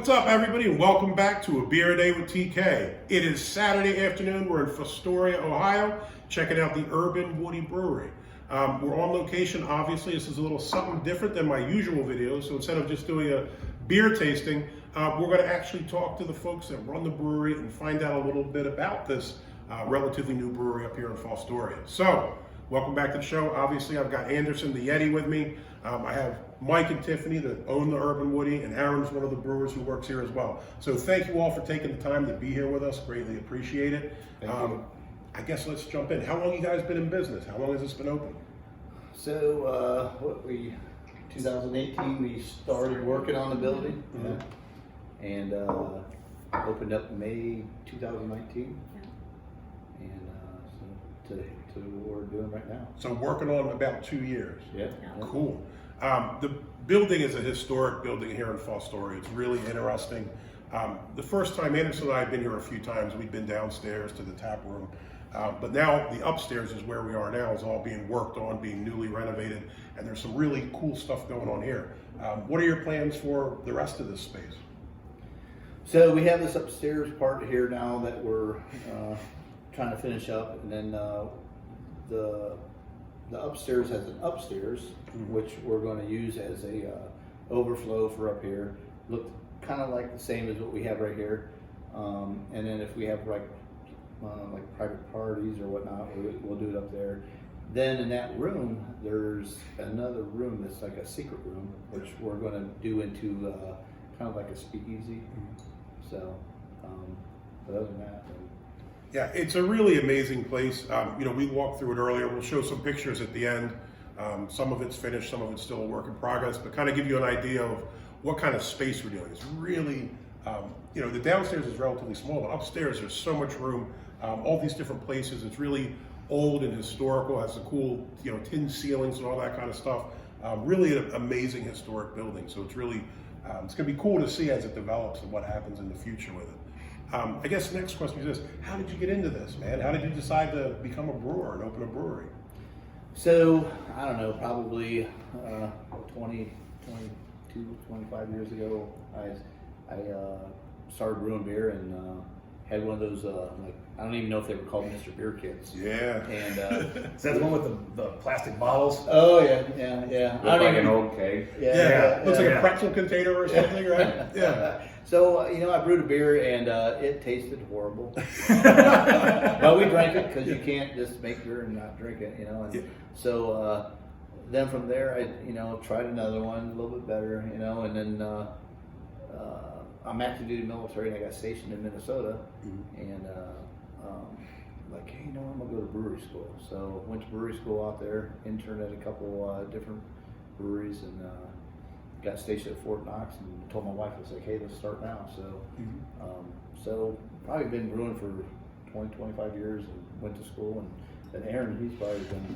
What's up, everybody, and welcome back to A Beer a Day with TK. It is Saturday afternoon. We're in Fostoria, Ohio, checking out the UrbanWoody Brewery. We're on location, obviously. This is a little something different than my usual videos. So instead of just doing a beer tasting, we're going to actually talk to the folks that run the brewery and find out a little bit about this relatively new brewery up here in Fostoria. So, welcome back to the show. Obviously, I've got Anderson the Yeti with me. I have Mike and Tiffani that own the UrbanWoody, and Aaron's one of the brewers who works here as well. So thank you all for taking the time to be here with us. Greatly appreciate it. I guess let's jump in. How long you guys been in business? How long has this been open? So 2018 we started working on the building, and opened up May 2019, and so to what we're doing right now. So working on about 2 years. Yeah. Cool. The building is a historic building here in Fostoria. It's really interesting. The first time Anderson and I have been here a few times, we've been downstairs to the tap room. But now the upstairs is where we are now, is all being worked on, being newly renovated, and there's some really cool stuff going on here. What are your plans for the rest of this space? So we have this upstairs part here now that we're trying to finish up, and then the upstairs has an upstairs, which we're going to use as a overflow for up here. Look kind of like the same as what we have right here, and then if we have like private parties or whatnot, we'll do it up there. Then in that room, there's another room that's like a secret room, which we're going to do into kind of like a speakeasy. So, but other than that. Yeah, it's a really amazing place. We walked through it earlier. We'll show some pictures at the end. Some of it's finished, some of it's still a work in progress, but kind of give you an idea of what kind of space we're doing. It's really, the downstairs is relatively small, but upstairs there's so much room. All these different places. It's really old and historical. Has the cool, tin ceilings and all that kind of stuff. Really an amazing historic building. So it's really, it's going to be cool to see as it develops and what happens in the future with it. I guess the next question is this: how did you get into this, man? How did you decide to become a brewer and open a brewery? So, I don't know, probably 25 years ago, I started brewing beer and had one of those, I don't even know if they were called Mr. Beer Kits. Yeah. And is that the one with the plastic bottles? Oh, yeah. Look like an old keg. Yeah. Looks like a pretzel container or something, right? Yeah. So, I brewed a beer and it tasted horrible. But we drank it because you can't just make beer and not drink it, And so then from there, I, tried another one, a little bit better, and then I'm active duty military and I got stationed in Minnesota. And like, hey, I'm gonna go to brewery school. So went to brewery school out there, interned at a couple different breweries, and got stationed at Fort Knox, and told my wife, I was like, hey, let's start now. So so probably been brewing for 20-25 years, and went to school. And then Aaron, he's probably been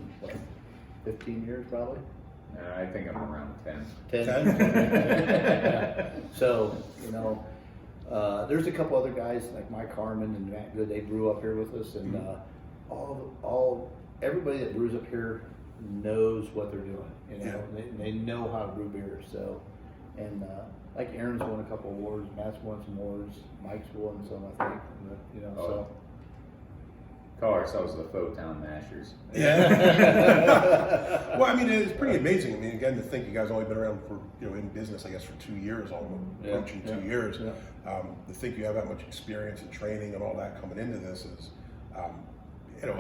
15 years probably. I think I'm around 10. 10. So, there's a couple other guys like Mike Harmon and Matt Good. They brew up here with us, and everybody that brews up here knows what they're doing. They know how to brew beer. So, and like Aaron's won a couple awards, Matt's won some awards, Mike's won some, I think. So. Call ourselves the Faux Town Mashers. Yeah. Well, it's pretty amazing. Again, to think you guys only been around for, in business, I guess, for 2 years, almost approaching 2 years. Yeah. To think you have that much experience and training and all that coming into this is, a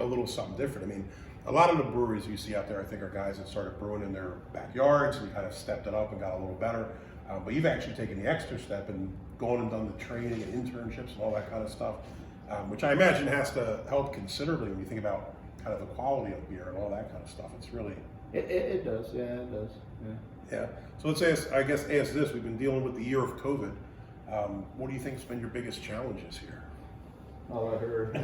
little something different. A lot of the breweries you see out there, I think, are guys that started brewing in their backyards and kind of stepped it up and got a little better. But you've actually taken the extra step and gone and done the training and internships and all that kind of stuff. Which I imagine has to help considerably when you think about kind of the quality of beer and all that kind of stuff. It's really... It does, yeah, it does. Yeah. So let's ask this. We've been dealing with the year of COVID. What do you think has been your biggest challenges here? Oh, I heard.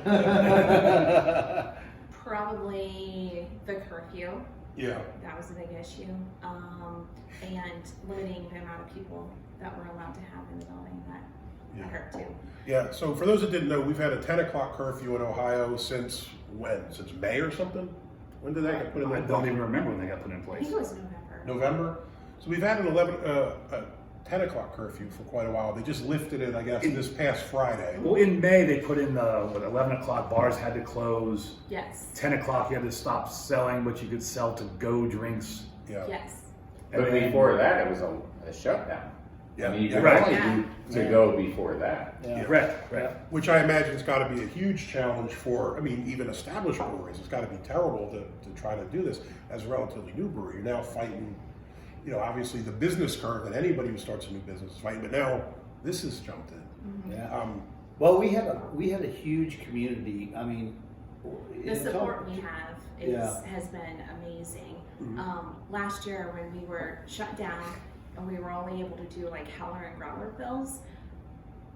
Probably the curfew. Yeah. That was a big issue. And limiting the amount of people that we're allowed to have in the building. That hurt too. Yeah, so for those that didn't know, we've had a 10 o'clock curfew in Ohio since when? Since May or something? When did that get put in place? I don't even remember when they got put in I place. think it was November. November? So we've had an 10 o'clock curfew for quite a while. They just lifted it, I guess, this past Friday. Well, in May, they put in the, 11 o'clock bars had to close. Yes. 10 o'clock, you had to stop selling, but you could sell to-go drinks. Yeah. Yes. And But then- before that, it was a shutdown. Yeah. I mean, you could Right. only Yeah. do to go before that. Yeah. Right. Which I imagine has got to be a huge challenge for, I mean, even established breweries. It's got to be terrible to try to do this as a relatively new brewery. You're now fighting, obviously the business curve that anybody who starts a new business is fighting, but now this has jumped in. Yeah. Um, Well, we had a huge community. I mean, The support we have Yeah. has been amazing. Last year when we were shut down and we were only able to do like howler and growler fills,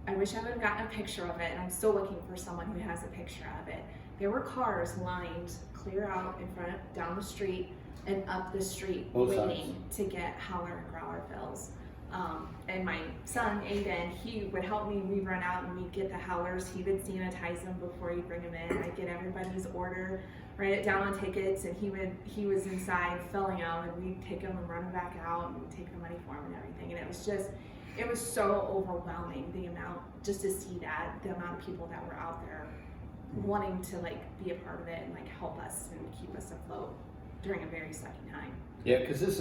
I wish I would have gotten a picture of it, and I'm still looking for someone who has a picture of it. There were cars lined clear out in front, down the street and up the street, Both waiting to get howler and growler fills. And my son, Aiden, he would help me. We'd run out and we'd get the howlers. He would sanitize them before he'd bring them in. I'd get everybody's order, write it down on tickets, and he was inside filling them, and we'd take them and run them back out and take the money for them and everything. And it was so overwhelming, the amount, just to see that, the amount of people that were out there wanting to like be a part of it and like help us and keep us afloat during a very sucky time. Yeah, because this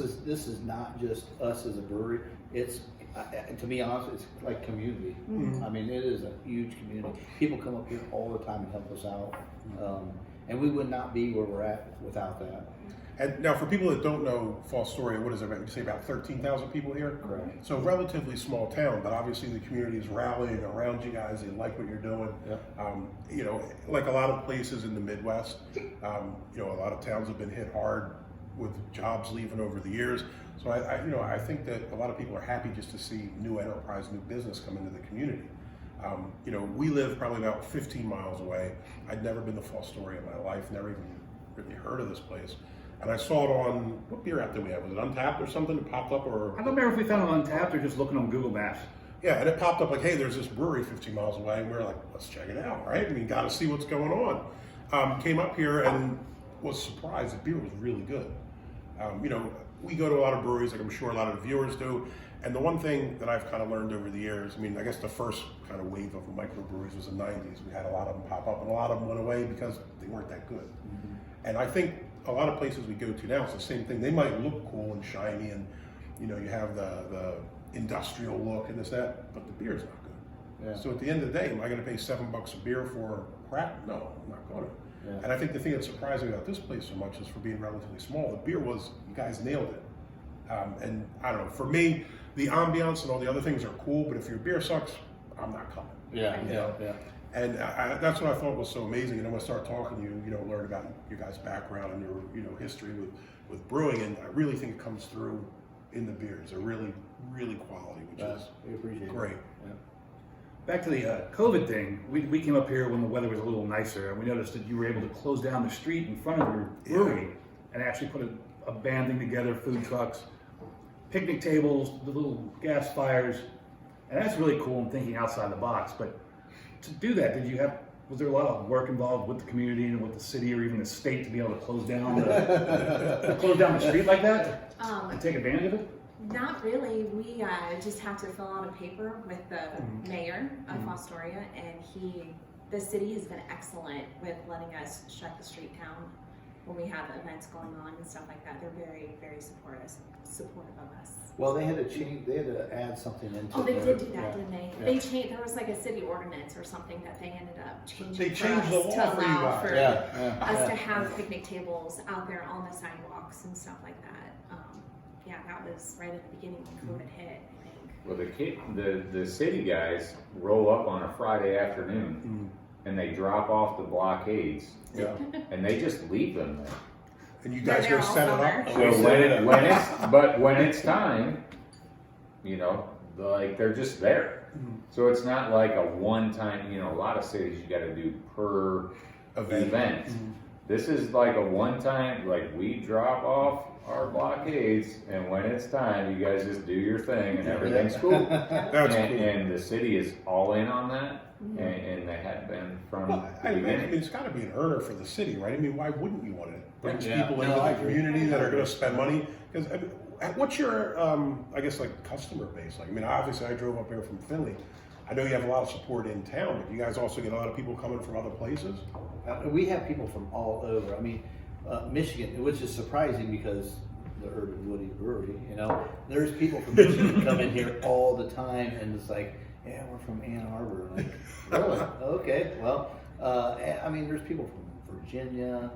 is not just us as a brewery. It's to be honest, it's like community. I mean, it is a huge community. People come up here all the time and help us out, and we would not be where we're at without that. And now, for people that don't know Fostoria, what is it? You say about 13,000 people here? Correct. So relatively small town, but obviously the community is rallying around you guys. They like what you're doing. Yep. Like a lot of places in the Midwest, a lot of towns have been hit hard with jobs leaving over the years. So I think that a lot of people are happy just to see new enterprise, new business come into the community. We live probably about 15 miles away. I'd never been to Fostoria in my life, never even really heard of this place. And I saw it on, what beer app did we have? Was it Untapped or something? It popped up, or? I don't remember if we found it on Untapped or just looking on Google Maps. Yeah, and it popped up like, hey, there's this brewery 15 miles away, and we were like, let's check it out, right? I mean, got to see what's going on. Came up here and was surprised. The beer was really good. We go to a lot of breweries, like I'm sure a lot of the viewers do, and the one thing that I've kind of learned over the years, I mean, I guess the first kind of wave of microbreweries was in the 90s. We had a lot of them pop up, and a lot of them went away because they weren't that good. And I think a lot of places we go to now, it's the same thing. They might look cool and shiny, and you have the industrial look and this, that, but the beer's not good. Yeah. So at the end of the day, am I going to pay $7 a beer for crap? No, I'm not going to. Yeah. And I think the thing that's surprising about this place so much is for being relatively small. The beer was, you guys nailed it. And I don't know, for me, the ambiance and all the other things are cool, but if your beer sucks, I'm not coming. Yeah. And that's what I thought was so amazing. And I'm going to start talking to you, learn about your guys' background and your history with brewing. And I really think it comes through in the beers. They're really, really quality, which is We appreciate great. it. Yeah. Back to the COVID thing, we came up here when the weather was a little nicer, and we noticed that you were able to close down the street in front of your brewery and actually put a band thing together, food trucks, picnic tables, the little gas fires, and that's really cool and thinking outside the box. But to do that, was there a lot of work involved with the community and with the city or even the state to be able to close down the street like that and take advantage of it? Not really. We just have to fill out a paper with the mayor of Fostoria, and the city has been excellent with letting us shut the street down when we have events going on and stuff like that. They're very, very supportive of us. Well, they had to add something into. Oh, they their- did do that, yeah. didn't they? Yeah. They changed. There was like a city ordinance or something that they ended up changing. They for changed us the law to for you allow guys. for Yeah. us to have picnic tables out there on the sidewalks and stuff like that. That was right at the beginning when COVID hit, I think. Well, the city guys roll up on a Friday afternoon and they drop off the blockades Yeah. and they just leave them there. And you guys They're go there all set it summer. up? So when it's time, they're just there. So it's not like a one-time, a lot of cities you got to do per event. This is like a one-time, like we drop off our blockades, and when it's time, you guys just do your thing, and everything's cool. That's cool. And the city is all in on that, and they have been from Well, the I mean, beginning. it's got to be an earner for the city, right? I mean, why wouldn't you want it? Brings Yeah. people No, into I the agree. community that are going to spend money. Because What's your, I guess, like customer base like? I mean, obviously, I drove up here from Philly. I know you have a lot of support in town, but you guys also get a lot of people coming from other places. We have people from all over. I mean, Michigan, which is surprising because the UrbanWoody Brewery, you know, there's people from Michigan come in here all the time, and it's like, yeah, we're from Ann Arbor. I'm like, really? Okay, well, I mean, there's people from Virginia.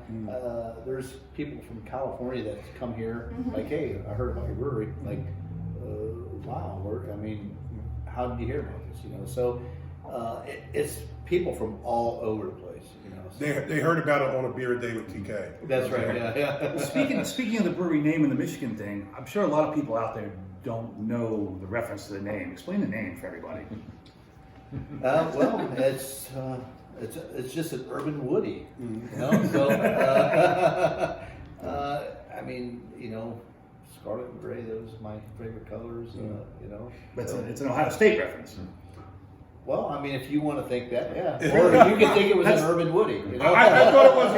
There's people from California that come here, like, hey, I heard about your brewery. Like, wow, I mean, how did you hear about this? You know, so it's people from all over the place. You know, They heard about it on a beer day with TK. that's right. Yeah. Speaking of the brewery name and the Michigan thing, I'm sure a lot of people out there don't know the reference to the name. Explain the name for everybody. Well, it's just an urban woody, you know. So I mean, you know, scarlet and gray, those are my favorite colors. You know, But it's an Ohio State reference. well, I mean, if you want to think that, yeah, or you can think it was an urban woody. You know? I thought it was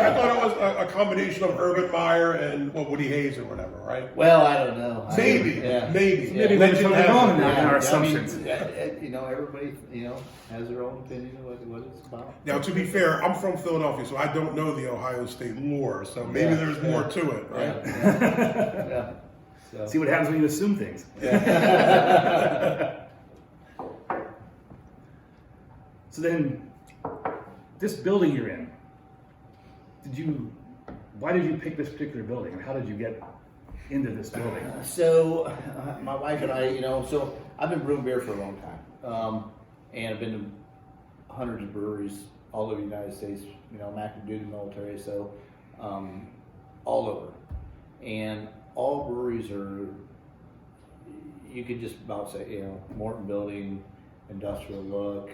a combination of Urban Meyer and Woody Hayes or whatever, right? Well, I don't know. Maybe. Yeah. Maybe Maybe we're totally wrong in our assumptions. I mean, you know, everybody, you know, has their own opinion of what it's about. Now, to be fair, I'm from Philadelphia, so I don't know the Ohio State lore, so maybe there's more to it, right? Yeah. So. See what happens when you assume things. So then, this building you're in, why did you pick this particular building, and how did you get into this building? So, my wife and I, you know, so I've been brewing beer for a long time, and I've been to hundreds of breweries all over the United States. You know, I'm active duty military, so all over, and all breweries are. You could just about say, you know, Morton building, industrial look,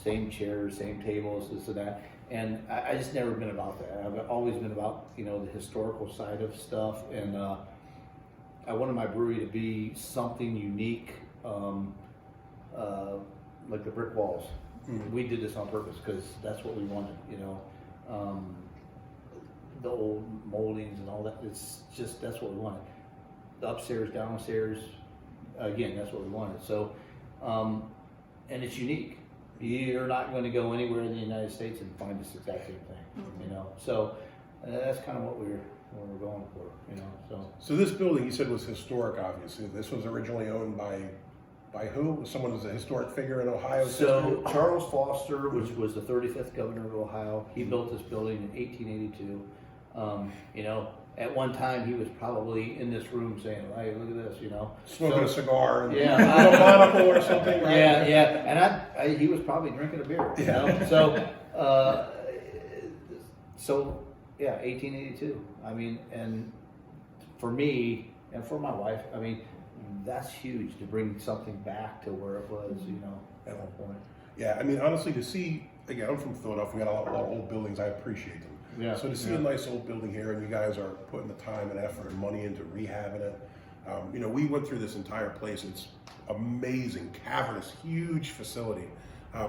same chairs, same tables, this and that. And I just never been about that. I've always been about, you know, the historical side of stuff. And I wanted my brewery to be something unique, like the brick walls. We did this on purpose because that's what we wanted, you know. The old moldings and all that, it's just, that's what we wanted. The upstairs, downstairs, again, that's what we wanted. So, and it's unique. You're not going to go anywhere in the United States and find this exact same thing, you know. So that's kind of what we're going for, you know. So this building you said was historic. Obviously, this was originally owned by who? Someone who's a historic figure in Ohio. So Charles Foster, which was the 35th governor of Ohio, he built this building in 1882. You know. At one time, he was probably in this room saying, "Hey, look at this," you know, smoking a cigar, and yeah, a monocle or something. Right? Yeah, and he was probably drinking a beer, you know. So, yeah, 1882. I mean, and for me and for my wife, I mean, that's huge to bring something back to where it was, you know, at one point. Yeah, I mean, honestly, to see again, I'm from Philadelphia. We got a lot of old buildings. I appreciate them. Yeah. So to see a nice old building here, and you guys are putting the time and effort and money into rehabbing it. You know, we went through this entire place. It's amazing, cavernous, huge facility.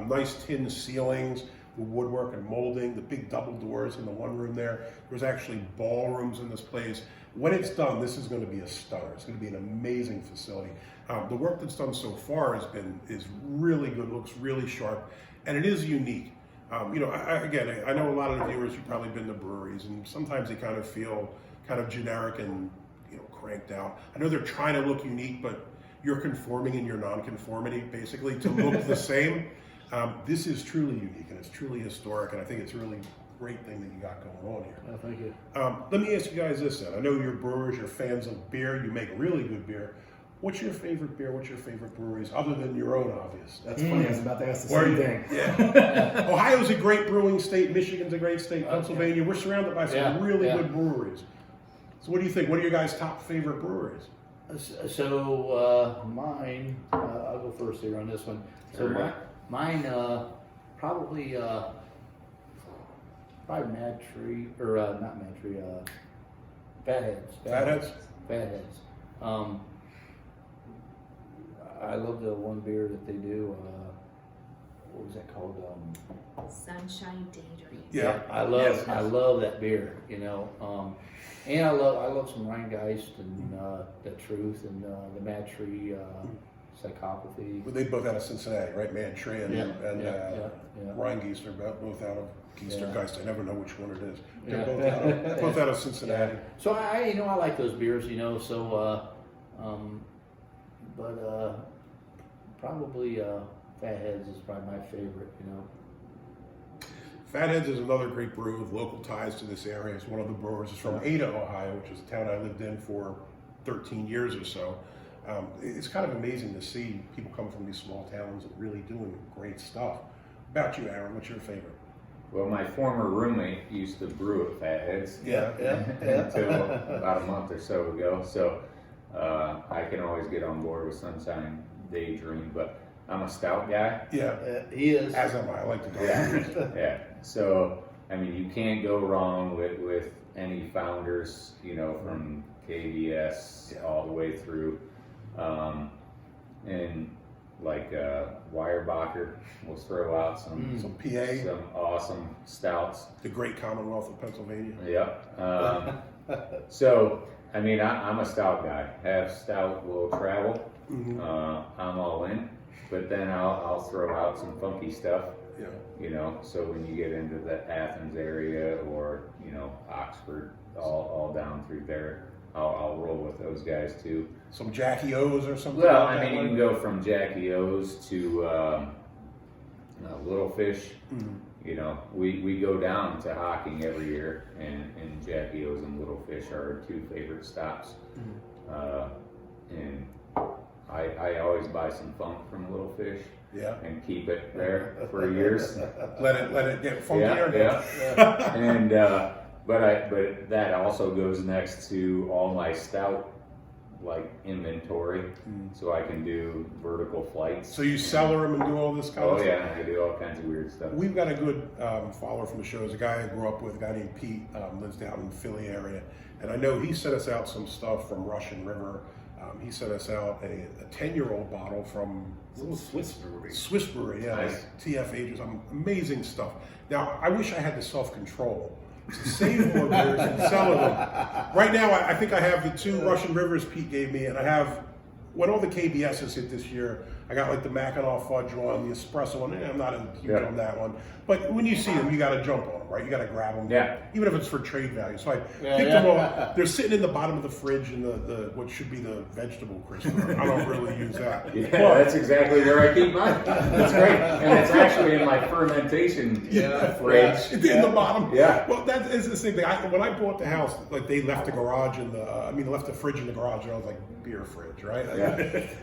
Nice tin ceilings with woodwork and molding. The big double doors in the one room there. There's actually ballrooms in this place. When it's done, this is going to be a stunner. It's going to be an amazing facility. The work that's done so far is really good. Looks really sharp, and it is unique. You know, I know a lot of the viewers who've probably been to breweries, and sometimes they kind of feel kind of generic and, you know, cranked out. I know they're trying to look unique, but you're conforming in your non-conformity, basically, to look the same. This is truly unique, and it's truly historic, and I think it's a really great thing that you got going on here. Oh, thank you. Let me ask you guys this then. I know you're brewers, you're fans of beer, you make really good beer. What's your favorite beer? What's your favorite breweries, other than your own, obvious? That's funny. I was about to ask the same thing. Yeah. Ohio's a great brewing state. Michigan's a great state. Pennsylvania. We're surrounded by some really good breweries. So what do you think? What are your guys' top favorite breweries? So mine, I'll go first here on this one. So mine, probably Mad Tree, or not Mad Tree, Fatheads. Fatheads. I love the one beer that they do. what was that called? Sunshine Daydream. Yeah. I love that beer, you know. And I love some Rheingeist and the Truth and the Mad Tree Psychopathy. Well, they both out of Cincinnati, right? Man Tree and yeah. Rheingeist are both out of Yeah. Geist. I never know which one it is. They're Yeah. both out of Cincinnati. So I like those beers, you know. So, probably Fatheads is probably my favorite, you know. Fatheads is another great brew with local ties to this area. It's one of the brewers. It's from Ada, Ohio, which is a town I lived in for 13 years or so. It's kind of amazing to see people come from these small towns and really doing great stuff. About you, Aaron, what's your favorite? Well, my former roommate used to brew at Fatheads. Yeah. Until about a month or so ago. So I can always get on board with Sunshine Daydream, but I'm a stout guy. Yeah, He is. as am I. I like to go. Yeah. So I mean, you can't go wrong with any founders, you know, from KBS all the way through, and like Weyerbacher will throw out Some PA, some awesome stouts. the great Commonwealth of Pennsylvania. Yep. So I mean, I'm a stout guy. Have stout will travel. Mhm. I'm all in, but then I'll throw out some funky stuff. Yeah. You know, so when you get into the Athens area or, you know, Oxford, all down through there, I'll roll with those guys too. Some Jackie O's or something. Well, like I that mean, you one? can go from Jackie O's to Little Fish. Mhm. You know, we go down to Hocking every year, and Jackie O's and Little Fish are our two favorite stops. And I always buy some funk from Little Fish. Yeah. And keep it there for years. Let it get funkier. Yeah. And but that also goes next to all my stout like inventory, so I can do vertical flights. So you cellar them and do all this kind of Oh stuff? yeah, I do all kinds of weird stuff. We've got a good follower from the show. There's a guy I grew up with, a guy named Pete, lives down in the Philly area. And I know he sent us out some stuff from Russian River. He sent us out a 10-year-old bottle from Swiss brewery. Swiss Brewery, yeah, Nice. TF Ages, amazing stuff. Now, I wish I had the self-control to save more beers and sell them. Right now, I think I have the two Russian Rivers Pete gave me, and I have, when all the KBSs hit this year, I got like the Mackinac Fudge one, the Espresso one. I'm not huge on that one. But when you see them, you got to jump on them, right? You got to grab them. Yeah. Even if it's for trade value. So I picked them all. They're sitting in the bottom of the fridge in the what should be the vegetable crisper. I don't really use that. Yeah, that's exactly where I keep mine. That's great, and it's actually in my fermentation fridge. In the bottom. Yeah. Well, that is the same thing. When I bought the house, like they left the garage in the, they left the fridge in the garage, and I was like, beer fridge, right? Yeah.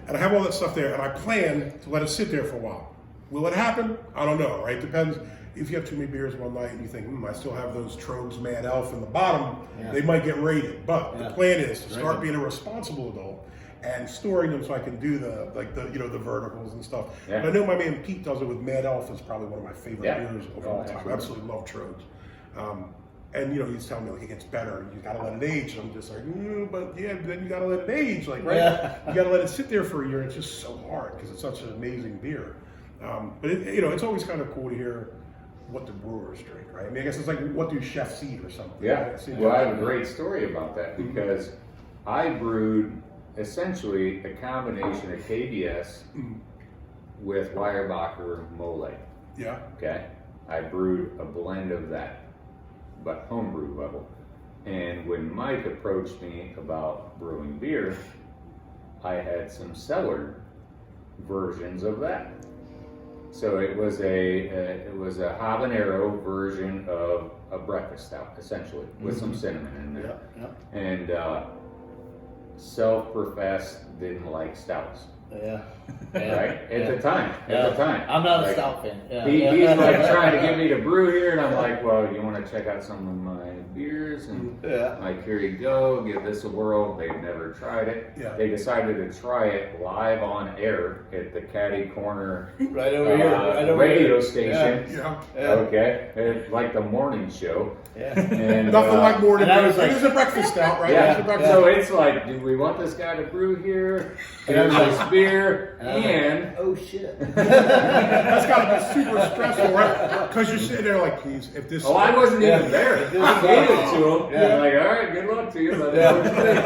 And I have all that stuff there, and I plan to let it sit there for a while. Will it happen? I don't know, right? Depends. If you have too many beers one night and you think, I still have those Trogs Mad Elf in the bottom, they might get raided. But the plan is to start being a responsible adult and storing them so I can do the verticals and stuff. Yeah. And I know my man Pete does it with Mad Elf. Is probably one of my favorite beers of all time. Absolutely. I absolutely love Trogs. And he's telling me like it gets better. You gotta let it age. And I'm just like, but yeah, then you gotta let it age. Like, right? You gotta let it sit there for a year. It's just so hard because it's such an amazing beer. But it's always kind of cool to hear what the brewers drink, right? I mean, I guess it's like what do chefs eat or something. Yeah. Right? Well, I have a great story about that because I brewed essentially a combination of KBS with Weyerbacher mole. Yeah. Okay. I brewed a blend of that, but homebrew level. And when Mike approached me about brewing beer, I had some cellar versions of that. So it was a habanero version of a breakfast stout, essentially, with some cinnamon in there. And self-professed didn't like stouts. Yeah. Right? At the time. I'm not a Like, stout fan. Yeah. He's like trying to get me to brew here, and I'm like, well, you want to check out some of my beers? And like, here you go, give this a whirl. They've never tried it. Yeah. They decided to try it live on air at the Caddy Corner Right over here. Right over radio here. station. Yeah. Okay, it's like the morning show. Yeah. And, Nothing like morning and I beer. was like- It was a breakfast stout, right? Yeah. It was a breakfast So it's like, do we want this guy to brew here? And I was Here's like- this beer and oh shit. That's got to be super stressful, right? Because you're sitting there like, geez, if this. oh, I wasn't Yeah. even there. Yeah. I gave it to him. Yeah. I'm like, all right, good luck to you. Let me Yeah. know what you think.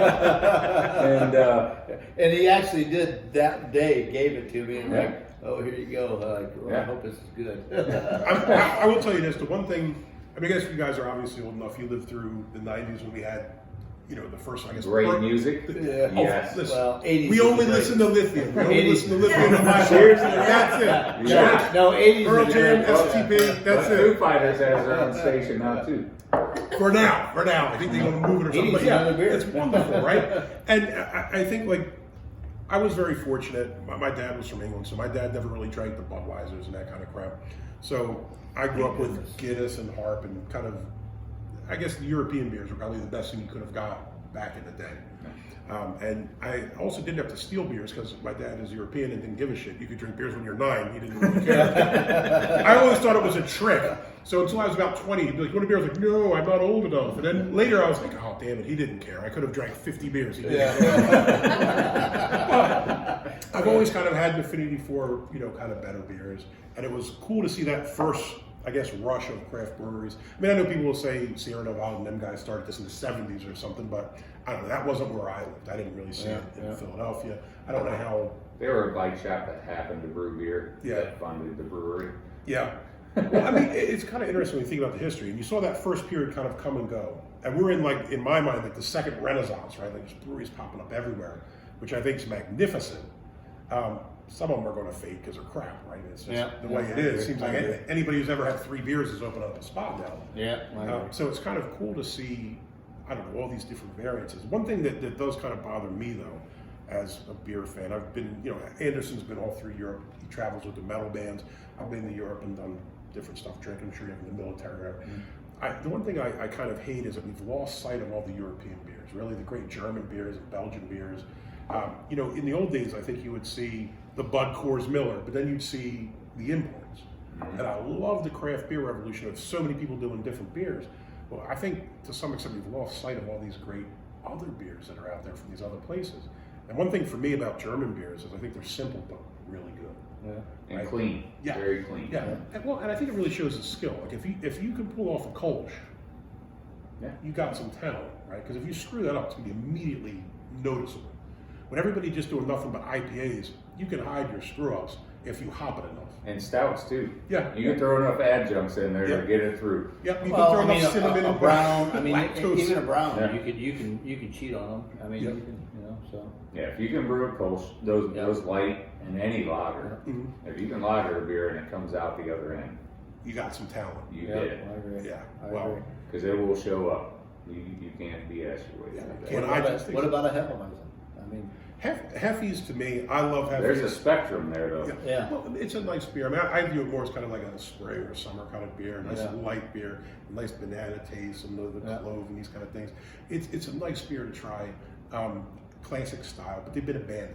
And And he actually did that day, gave it to me, and Yeah. like, oh, here you go. Like, well, I Yeah. hope this is good. I will tell you this: the one thing. I mean, I guess you guys are obviously old enough. You lived through the '90s when we had, you know, the first. I guess great music. Yeah. Yes. Listen, Well, 80s we was only great. listen to Lithium. We only 80s. listen to Lithium and my Cheers. That's it. Yeah. No, 80s. Pearl was Jam, great. STP. That's But Foo it. Fighters has their own station now too. For now. I think they're going to move it or something. 80s But yeah, another beer. it's wonderful, right? And I think like I was very fortunate. My dad was from England, so my dad never really drank the Budweisers and that kind of crap. So I grew up with Guinness and Harp and kind of, I guess the European beers were probably the best thing you could have got back in the day. And I also didn't have to steal beers because my dad is European and didn't give a shit. You could drink beers when you're 9. He didn't really care. I always thought it was a trick. So until I was about 20, he'd be like, "You want a beer?" I was like, "No, I'm not old enough." And then later I was like, "Oh, damn it, he didn't care. I could have drank 50 beers. He didn't care." I've always kind of had an affinity for, you know, kind of better beers. And it was cool to see that first, I guess, rush of craft breweries. I mean, I know people will say Sierra Nevada and them guys started this in the 70s or something, but I don't know. That wasn't where I lived. I didn't really see it in Philadelphia. I don't know how. They were a bike shop that happened to brew beer. Yeah. That funded the brewery. Yeah. Well, I mean, it's kind of interesting when you think about the history. And you saw that first period kind of come and go. And we're in, like, in my mind, like the second renaissance, right? Like there's breweries popping up everywhere, which I think is magnificent. Some of them are going to fade because they're crap, right? It's just the way it is. It seems like anybody who's ever had 3 beers has opened up a spot now. Yeah. So it's kind of cool to see, I don't know, all these different variances. One thing that does kind of bother me, though, as a beer fan, I've been, you know, Anderson's been all through Europe. He travels with the metal bands. I've been to Europe and done different stuff, drinking, I'm sure you have in the military. The one thing I kind of hate is that we've lost sight of all the European beers, really the great German beers and Belgian beers. You know, in the old days, I think you would see the Bud Coors Miller, but then you'd see the imports. And I love the craft beer revolution of so many people doing different beers. Well, I think to some extent we've lost sight of all these great other beers that are out there from these other places. And one thing for me about German beers is I think they're simple but really good. And Right. clean. Yeah. Very clean. Yeah, and, well, and I think it really shows the skill. Like if you can pull off a Kolsch, you got some talent, right? Because if you screw that up, it's gonna be immediately noticeable. When everybody just doing nothing but IPAs, you can hide your screw ups if you hop it enough. And stouts too. Yeah. You can throw enough adjuncts in there Yeah. to get it through. Yeah, you Well, can throw I mean, enough cinnamon a and brown. I mean, lactose. even a brown, Yeah. you can cheat on them. I mean, Yeah. you can, you know. So Yeah, if you can brew a Kolsch, those light and any lager, Mhm. if you can lager a beer and it comes out the other end, You got some talent. you yeah, did it. I agree. Yeah. I Well, agree. Because it will show up. You can't BS your way Yeah. through Can't that. What about a Hefeweizen? I mean, Hefties to me, I love Hefties. There's a spectrum there though. Yeah. Well, it's a nice beer. I mean, I view it more as kind of like a spring or summer kind of beer, a nice Yeah. light beer, nice banana taste, and the Yeah. clove and these kind of things. It's a nice beer to try, classic style, but they've been abandoned.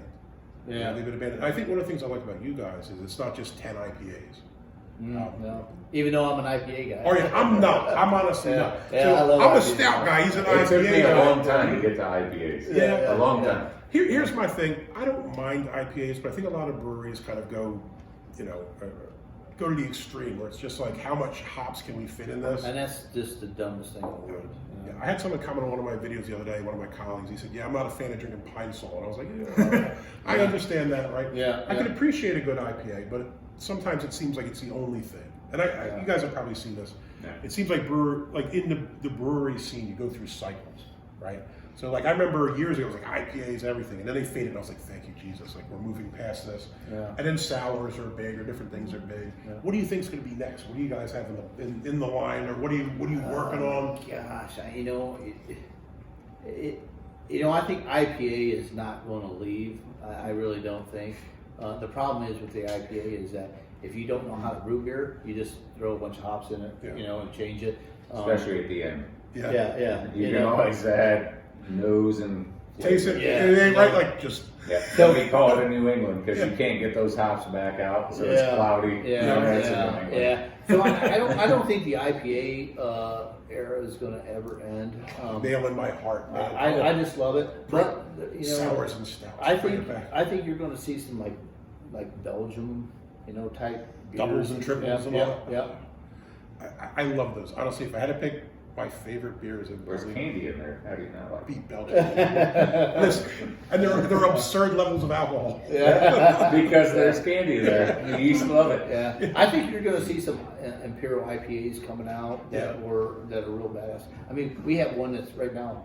You know, they've been abandoned. I think one of the things I like about you guys is it's not just 10 IPAs. No. Even though I'm an IPA guy. Oh yeah, I'm not. I'm honestly Yeah. not. Yeah, So I love I'm a IPAs. stout guy. He's an It took me IPA a guy. long time to get to IPAs. Yeah. A long time. Here's my thing. I don't mind IPAs, but I think a lot of breweries kind of go, you know, go to the extreme where it's just like, how much hops can we fit in this? And that's just the dumbest thing in the world. Yeah, I had someone comment on one of my videos the other day, one of my colleagues, he said, "Yeah, I'm not a fan of drinking pine sol." And I was like, "Yeah, I understand that, right? Yeah, I can yeah. appreciate a good IPA, but sometimes it seems like it's the only thing." And you guys have probably seen this. Yeah. It seems like like in the brewery scene, you go through cycles, right? So like I remember years ago, it was like IPAs, everything, and then they faded. And I was like, "Thank you, Jesus! Like we're moving past this." Yeah. And then sours are big, or different things are big. Yeah. What do you think is going to be next? What do you guys have in the line, or what are you working on? Gosh, I think IPA is not going to leave. I really don't think. The problem is with the IPA is that if you don't know how to brew beer, you just throw a bunch of hops in it, Yeah. and change it. Especially at the end. Yeah. You can always add nose and Taste it. Yeah. It ain't right. Like just So we call it in New England because you can't get those hops back out, so it's cloudy. Yeah. That's in New England. So I don't think the IPA era is going to ever end. Nail in my heart, man. I just love it. But you know, Sours and stouts. I bring think it back. you're going to see some like Belgium, you know, type Doubles beers. and triples and yeah, all. Yeah. I love those. Honestly, if I had to pick my favorite beers, There's candy in there. How do you not like it? beat Belgian. Listen, and they're absurd levels of alcohol. Yeah. Because there's candy there. The yeast love it. Yeah, I think you're going to see some Imperial IPAs coming out that Yeah. that are real badass. I mean, we have one that's right now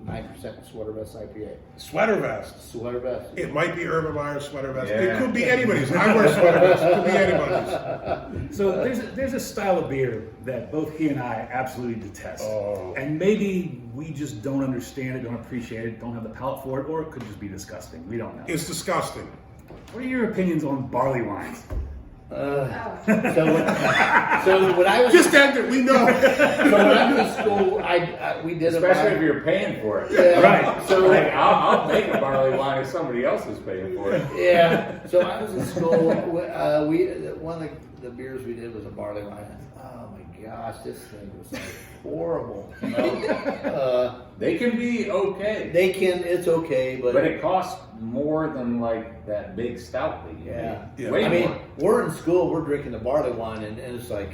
9% Sweater Vest IPA. Sweater vest. Sweater Vest. It might be Urban Meyer's sweater vest. It Yeah. could be anybody's. I wear sweater vest. It could be anybody's. So there's a style of beer that both he and I absolutely detest. Oh. And maybe we just don't understand it, don't appreciate it, don't have the palate for it, or it could just be disgusting. We don't know. It's disgusting. What are your opinions on barley wines? Oh. So when I was Just end it. We know. so when I was in school, we did Especially if a you're paying for it. yeah. Right. So Like, I'll make a barley wine if somebody else is paying for it. yeah. So I was in school. We one of the beers we did was a barley wine. Oh my gosh, this thing was like horrible. You know? They can be okay, It's okay, but but it costs more than like that big stout that you yeah. make. Yeah. Way I mean, more. we're in school, we're drinking the barley wine, and it's like,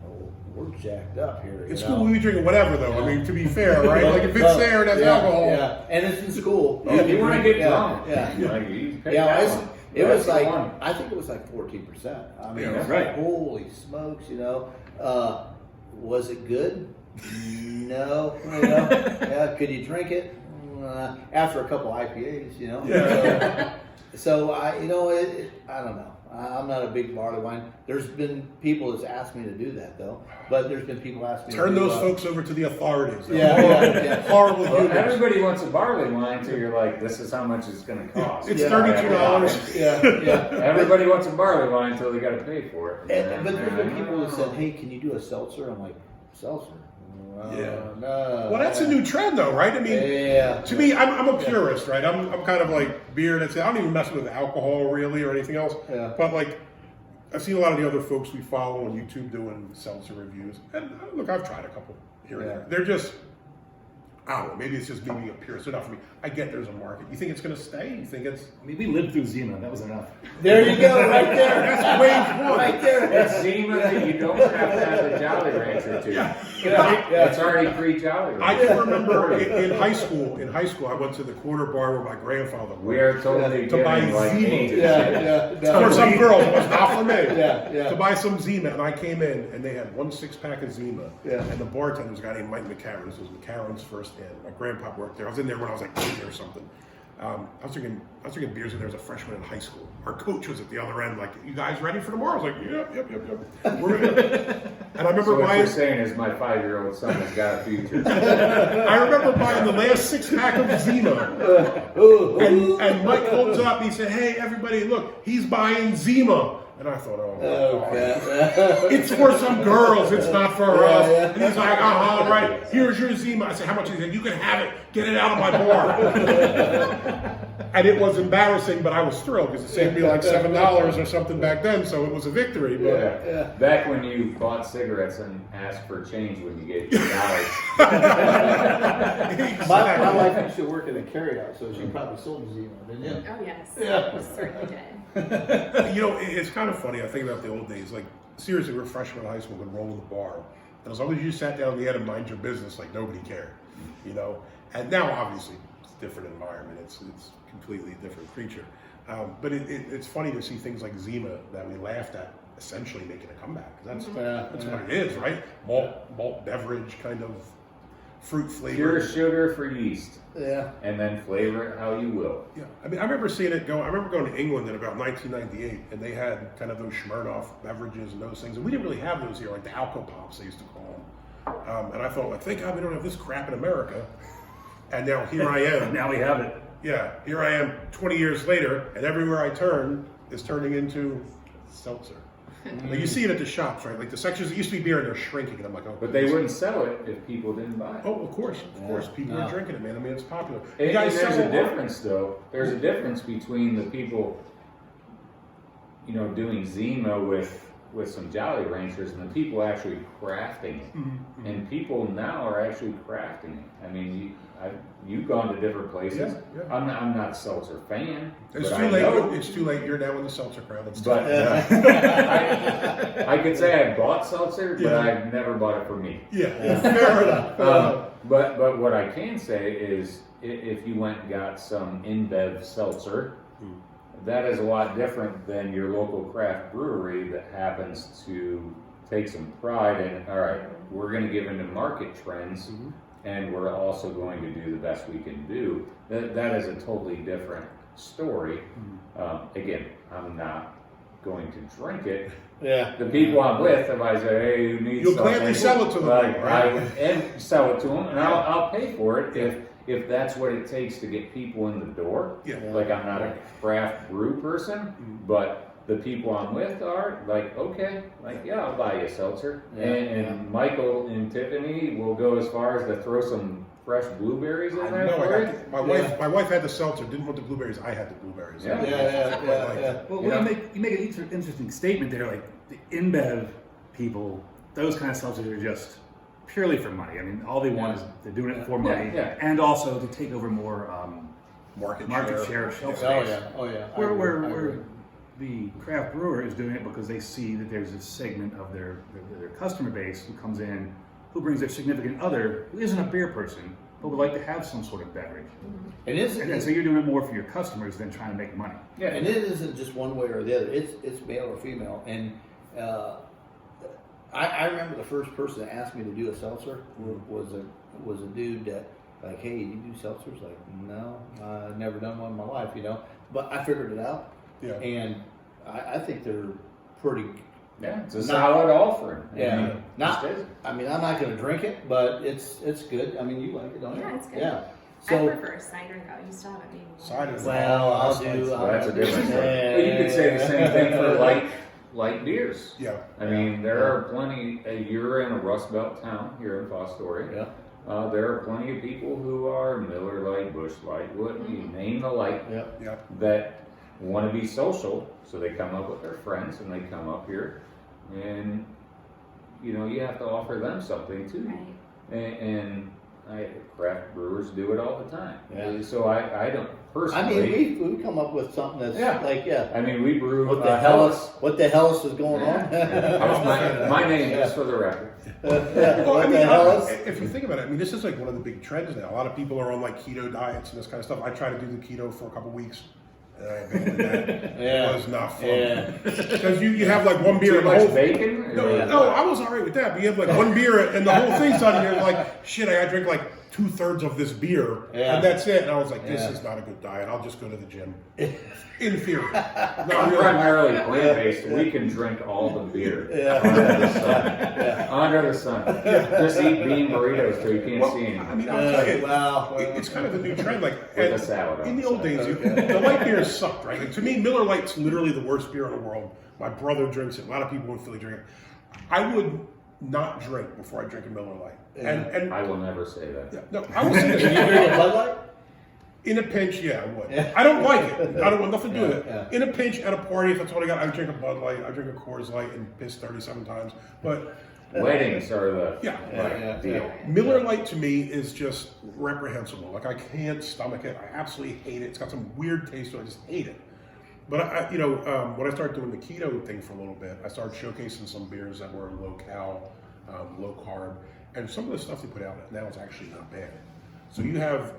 oh, we're jacked up here. In you school, know? we be drinking whatever, though. I mean, to be fair, right? Like, if it's But- there, that's yeah, alcohol. Yeah, and it's in school. If you want to get Yeah, drunk, Yeah. like, you pay Yeah, that it's, one. it was That's the like, one. I think it was like 14%. I mean, Yeah, it's right. like, holy smokes, you know. Was it good? No. You know? Yeah, could you drink it? After a couple IPAs, you know. Yeah. So I don't know. I'm not a big barley wine. There's been people that's asked me to do that though, but there's been people asking me Turn to do, those folks over to the authorities. They're Yeah, horrible, yeah, yeah. horrible Well, humans. everybody wants a barley wine, so you're like, this is how much it's going to cost. It's Yeah. $32. Yeah, yeah. Everybody wants a barley wine until they got to pay for it. But there's been people that said, "Hey, can you do a seltzer?" I'm like, "Seltzer? Yeah. No." Well, that's a new trend, though, right? I mean, Yeah. to me, I'm a purist, right? I'm kind of like beer. I don't even mess with alcohol really or anything else. Yeah. But like, I've seen a lot of the other folks we follow on YouTube doing seltzer reviews, and look, I've tried a couple here and Yeah. there. They're just, I don't know. Maybe it's just me being a purist. They're not for me. I get there's a market. You think it's going to stay? You think it's I mean, we lived through Zima. That was enough. There you go, right there. that's wave one? Right there. It's Zima that you don't have to have the Jolly Rancher to. Yeah. It's already pre-Jolly I Rancher. can remember in high school. In high school, I went to the corner bar where my grandfather We worked. are totally To buy giving like Zima. age and Yeah, shit. yeah. For some girls, it was not for me. Yeah, yeah. To buy some Zima, and I came in, and they had 1 6-pack of Zima. Yeah. And the bartender was a guy named Mike McCarron. This was McCarron's first inn. My grandpa worked there. I was in there when I was like 8 or something. I was drinking beers, and there was a freshman in high school. Our coach was at the other end, like, "You guys ready for tomorrow?" I was like, "Yep. We're in." And I remember So what buying. you're saying is my 5-year-old son has got a future. I remember buying the last 6-pack of Zima. And Mike holds up and he said, "Hey, everybody, look, he's buying Zima." And I thought, "Oh, my God. It's for some girls, it's not for us." yeah. And he's like, "Uh-huh, right, here's your Zima." I said, "How much?" He said, "You can have it, get it out of my bar." And it was embarrassing, but I was thrilled because it saved me like $7 or something back then, so it was a victory. But Yeah. Back when you bought cigarettes and asked for change when you gave $2. My wife used to work in a carryout, so she probably sold Zima, didn't you? Oh yes, Yeah. I certainly did. You know, it's kind of funny. I think about the old days. Like, seriously, we were freshmen in high school and roll in the bar. And as long as you sat down and you had to mind your business, like, nobody cared, you know? And now, obviously, it's a different environment. It's completely different creature. But it's funny to see things like Zima that we laughed at essentially making a comeback. That's what it is, right? Malt beverage, kind of fruit flavor. Pure sugar for yeast. Yeah. And then flavor it how you will. Yeah, I mean, I remember seeing it go. I remember going to England in about 1998, and they had kind of those Smirnoff beverages and those things, and we didn't really have those here, like the Alco Pops they used to call them. And I thought, like, thank God we don't have this crap in America. And now here I am. Now we have it. Yeah, here I am 20 years later, and everywhere I turn is turning into seltzer. Like, you see it at the shops, right? Like the sections that used to be beer, and they're shrinking, and I'm like, oh. But they wouldn't sell it if people didn't buy it. Oh, of course, people No. are drinking it, man. I mean, it's popular. And You guys there's sell a lot. difference, though. There's a difference between the people, doing Zima with with some Jolly Ranchers, and the people actually crafting it. Mm-hmm. And people now are actually crafting it. I mean, you've gone to different places. Yeah. I'm not a seltzer fan. It's but too I late. know- It's too late. You're now in the seltzer crowd. It's But I could say I bought seltzer, but Yeah. I've never bought it for me. yeah, fair enough. But what I can say is, if you went and got some InBev seltzer, that is a lot different than your local craft brewery that happens to take some pride in, all right, we're going to give into market trends, and we're also going to do the best we can do. That is a totally different story. Again, I'm not going to drink it. Yeah. The people I'm with, if I say, hey, you need You'll something, gladly sell it to them, like, right? and sell it to them, and I'll pay for it if that's what it takes to get people in the door. Yeah. Like, I'm not a craft brew person, but the people I'm with are like, okay, like, yeah, I'll buy you a seltzer. Yeah, And Michael and Tiffany will go as far as to throw some fresh blueberries in I there know. for you. My wife had the seltzer. Didn't want the blueberries. I had the blueberries. Yeah. Yeah. Well, Yeah. you make an interesting statement there. Like the InBev people, those kind of seltzers are just purely for money. I mean, all they want is they're doing it for money, Yeah. and also to take over more Market share of shelf Oh space. yeah. Oh yeah. I Where agree. the craft brewer is doing it because they see that there's a segment of their customer base who comes in, who brings their significant other, who isn't a beer person, but would like to have some sort of beverage. And And so you're doing it more for your customers than trying to make money. Yeah. And it isn't just one way or the other. It's male or female. And I remember the first person that asked me to do a seltzer was a dude that like, hey, you do seltzers? Like, no, I've never done one in my life, you know. But I figured it out. Yeah. And I think they're pretty. Yeah, it's a solid offering. Yeah. I mean, Not. just is. I mean, I'm not going to drink it, but it's good. I mean, you like it, don't you? Yeah, it's good. Yeah. I So. prefer cider though. You still haven't made me. Cider. Well, I'll do. Well, that's a different story. Yeah. But you could say the same thing for light beers. Yeah. I mean, there are plenty. You're in a Rust Belt town here in Fostoria. Yeah. There are plenty of people who are Miller Lite, Busch Light, what you name the light, Yeah. Yeah. that want to be social, so they come up with their friends and they come up here, and you know, you have to offer them something too. Right. And craft brewers do it all the time. Yeah. So I don't I personally. mean, we come up with something that's Yeah. like, I mean, we brew. what the hell is going on? my name is for the record. Well, What I the mean, hell is? if you think about it, I mean, this is like one of the big trends now. A lot of people are on like keto diets and this kind of stuff. I tried to do the keto for a couple weeks. And I abandoned that. Yeah. It was not fun. Yeah. Because you have like one beer Too and the much whole bacon? No, I was alright with that. But you have like one beer and the whole thing's done. And you're like, shit, I gotta drink like 2/3 of this beer, Yeah. and that's it. And I was like, this Yeah. is not a good diet. I'll just go to the gym. In theory, I'm no, really. primarily plant-based. We can drink all the beer Yeah. under the sun. Under the sun. Just eat bean burritos till you can't Well, see I anything. mean, I'll tell you, Wow. it's kind of the new trend. Like With and a salad on in the the old side. days, the light beers sucked, right? Like, to me, Miller Lite's literally the worst beer in the world. My brother drinks it. A lot of people in Philly drink it. I would not drink before I drink a Miller Lite. And I will never say that. yeah, no, I will say Can you this. drink a Bud Light? In a pinch, yeah, I would. Yeah. I don't like it. I don't want nothing to do with it. Yeah. In a pinch, at a party, if that's all I got, I drink a Bud Light. I drink a Coors Light and piss 37 times. But Weddings are the yeah, Yeah. deal. Miller Lite to me is just reprehensible. Like I can't stomach it. I absolutely hate it. It's got some weird taste to it. I just hate it. But when I started doing the keto thing for a little bit, I started showcasing some beers that were low cal, low carb, and some of the stuff they put out now is actually not bad. So you have,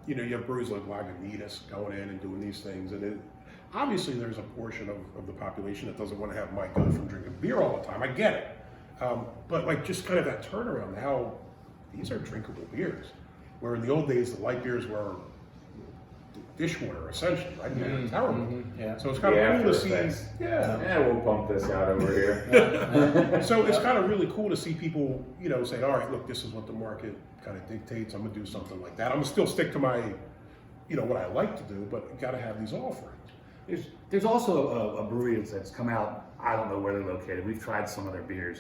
you have breweries like Lagunitas going in and doing these things, and obviously there's a portion of the population that doesn't want to have Mike Good from drinking beer all the time. I get it, but like just kind of that turnaround, how these are drinkable beers, where in the old days the light beers were dishwater essentially, right? They're terrible. Yeah. So it's kind The of cool to after see. effects. Yeah. Yeah, we'll pump this out over here. So it's kind of really cool to see people, say, all right, look, this is what the market kind of dictates. I'm gonna do something like that. I'm gonna still stick to my, what I like to do, but got to have these offerings. There's also a brewery that's come out. I don't know where they're located. We've tried some of their beers.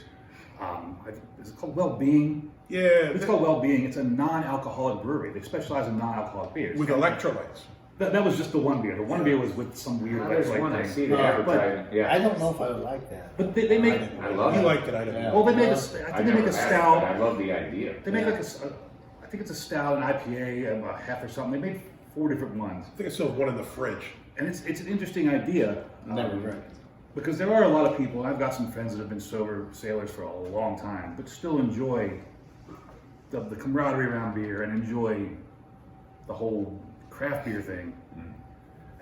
It's called Well-Being. Yeah, It's called Well-Being. It's a non-alcoholic brewery. They specialize in non-alcoholic beers. with electrolytes. That was just the one beer. The one beer was with some weird There's like one I thing. see the advertising. I Yeah, don't know if I would like that. But they make. I love You it. liked it, I didn't. Yeah. Well, they make a. I I think they never make a had it, stout. but I love the idea. They make like I think it's a stout, an IPA, a hef or something. They made 4 different ones, I think I still have one in the fridge. and it's an interesting idea. Never drank. Because there are a lot of people, and I've got some friends that have been sober sailors for a long time, but still enjoy the camaraderie around beer and enjoy the whole craft beer thing. And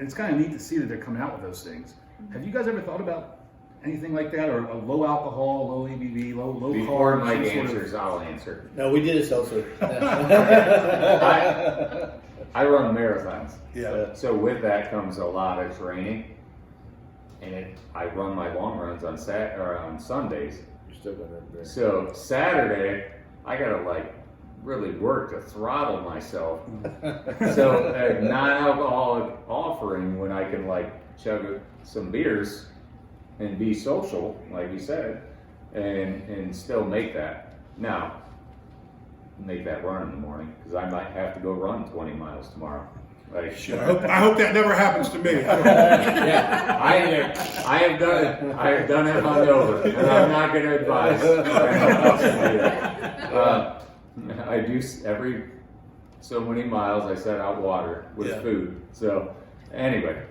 it's kind of neat to see that they're coming out with those things. Have you guys ever thought about anything like that, or a low alcohol, low ABV, low Before carb? Mike some sort of- answers, I'll answer. No, we did a seltzer. I run marathons. Yeah. So with that comes a lot of training, and I run my long runs on on Sundays. You're still gonna drink. So Saturday, I gotta like really work to throttle myself. So a non-alcoholic offering when I can like chug some beers and be social, like you said, and still make that. Now, make that run in the morning because I might have to go run 20 miles tomorrow. Like, I hope that never happens to me. Yeah. I have done it. I have done it hungover, and I'm not going to advise. I do every so many miles. I set out water with Yeah. food. So anyway,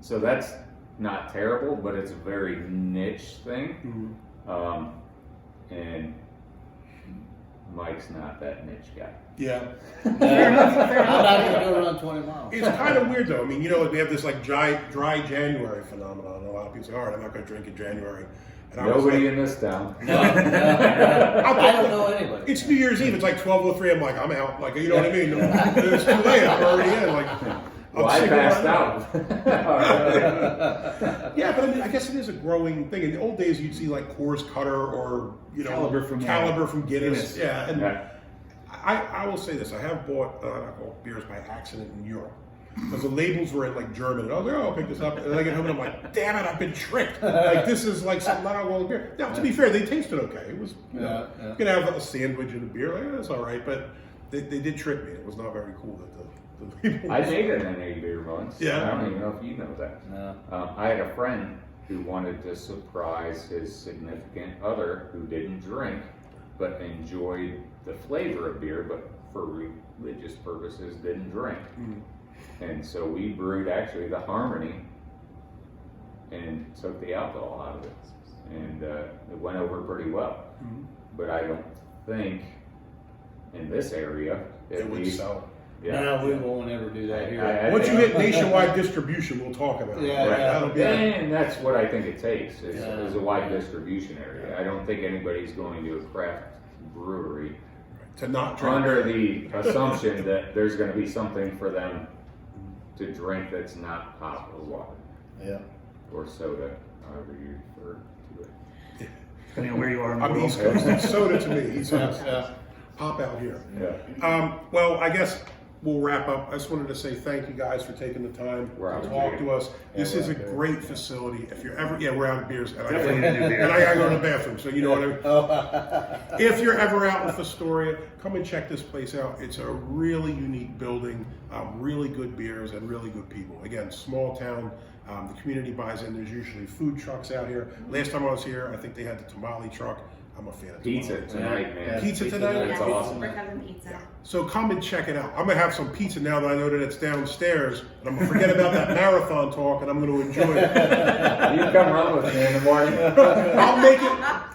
so that's not terrible, but it's a very niche thing, and Mike's not that niche guy. Yeah. I'm not gonna go run 20 miles. It's kind of weird though. I mean, you know, we have this like dry January phenomenon. A lot of people say, all right, I'm not going to drink in January. And I was Nobody like, in this town. No. I don't know anybody. it's New Year's Eve. It's like 12:03. I'm like, I'm out. Like, you know what I mean? It's too late. I'm already in. Like, Well, I sick of passed running. out. Yeah, but I mean, I guess it is a growing thing. In the old days, you'd see like Coors Cutter or Caliber from Guinness. Guinness. Yeah, and Yeah. I will say this: I have bought alcohol beers by accident in Europe because the labels were in like German, and I was like, "Oh, I'll pick this up." And then I get home and I'm like, "Damn it, I've been tricked! Like this is like some non-alcoholic beer." Now, to be fair, they tasted okay. It was, you know, you could have a sandwich and a beer. Like, that's all right, but they did trick me. It was not very cool that the people. I made an NA beer once. Yeah. I don't even know if you know that. No. I had a friend who wanted to surprise his significant other who didn't drink but enjoyed the flavor of beer, but for religious purposes didn't drink. And so we brewed actually the Harmony and took the alcohol out of it. And it went over pretty well. But I don't think in this area, It at would least, sell. yeah. No, we won't ever do that here. I Once you think- hit nationwide distribution, we'll talk about it. Yeah, Right? yeah. That'll be it. And that's what I think it takes is Yeah. a wide distribution area. I don't think anybody's going to a craft brewery To not drink. under the assumption that there's going to be something for them to drink that's not hot or water Yeah. or soda, however you refer to it. Depending on where you are in the I'm world. East Coast. It's soda to me. East Coast. Yeah. Pop out here. Yeah. Well, I guess we'll wrap up. I just wanted to say thank you guys for taking the time We're out to of talk beer. to us. This we're is a out of beer. great facility. If you're ever, we're out of beers. And Definitely need to do beer. And I gotta go to the bathroom, so you know what I mean. If you're ever out in Fostoria, come and check this place out. It's a really unique building, really good beers and really good people. Again, small town. The community buys in. There's usually food trucks out here. Last time I was here, I think they had the tamale truck. I'm a fan of Pizza tamales. tonight, man. Yeah. Pizza tonight? That's Yes, awesome. we're having pizza. So come and check it out. I'm gonna have some pizza now that I know that it's downstairs, and I'm gonna forget about that marathon talk, and I'm gonna enjoy it. You come run with me in the morning.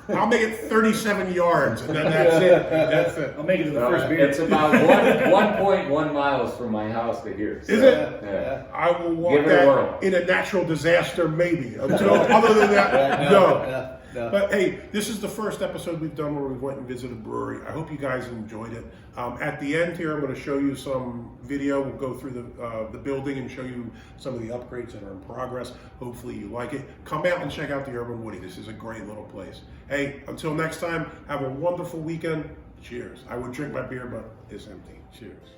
I'll make it 37 yards, and then that's it. That's it. I'll make it to the Well, first beer. it's about 1.1 miles from my house to here. Is it? Yeah. I will walk Give it a that whirl. in a natural disaster, maybe. Until other than that, no. No. But hey, this is the first episode we've done where we went and visited a brewery. I hope you guys enjoyed it. At the end here, I'm going to show you some video. We'll go through the building and show you some of the upgrades that are in progress. Hopefully you like it. Come out and check out the Urban Woody. This is a great little place. Hey, until next time, have a wonderful weekend. Cheers. I would drink my beer, but it's empty. Cheers.